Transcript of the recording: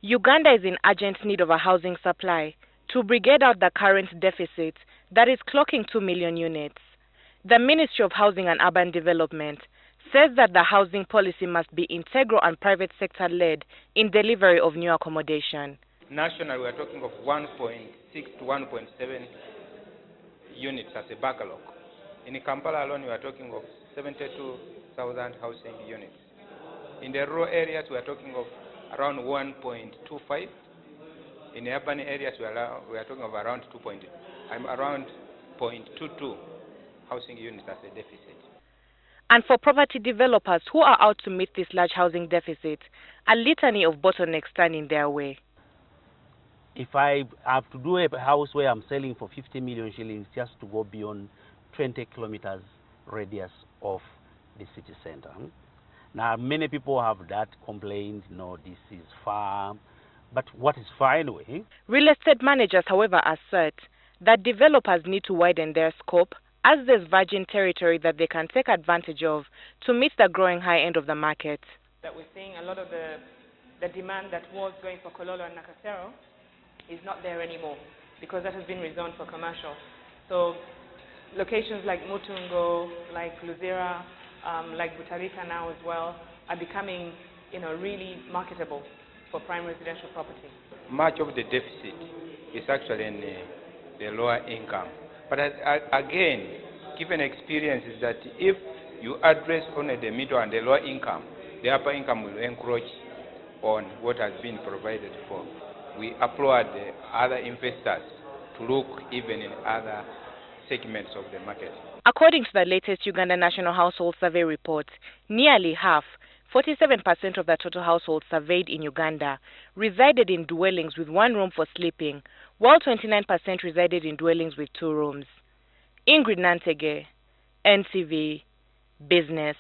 Uganda is in urgent need of a housing supply to brigade out the current deficit that is clocking 2 million units. The Ministry of Housing and Urban Development says that the housing policy must be integral and private sector-led in delivery of new accommodation. Nationally, we are talking of 1.6 to 1.7 units as a backlog. In Kampala alone, we are talking of 72,000 housing units. In the rural areas, we are talking of around 1.25. In the urban areas, we are talking of around 0.22 housing units as a deficit. And for property developers who are out to meet this large housing deficit, a litany of bottlenecks stand in their way. If I have to do a house where I'm selling for 50 million shillings just to go beyond 20 kilometers radius of the city center. Now, many people have that complaint, no, this is far. But what is far anyway? Real estate managers, however, assert that developers need to widen their scope as there's virgin territory that they can take advantage of to meet the growing high end of the market. That we're seeing a lot of the demand that was going for Kololo and Nakasero is not there anymore because that has been rezoned for commercial. So locations like Mutungo, like Luzira, like Butarika now as well are becoming, really marketable for prime residential property. Much of the deficit is actually in the lower income. But again, given experience is that if you address only the middle and the lower income, the upper income will encroach on what has been provided for. We applaud the other investors to look even in other segments of the market. According to the latest Uganda National Household Survey report, nearly half, 47% of the total households surveyed in Uganda resided in dwellings with one room for sleeping, while 29% resided in dwellings with 2 rooms. Ingrid Nantege, NTV, Business.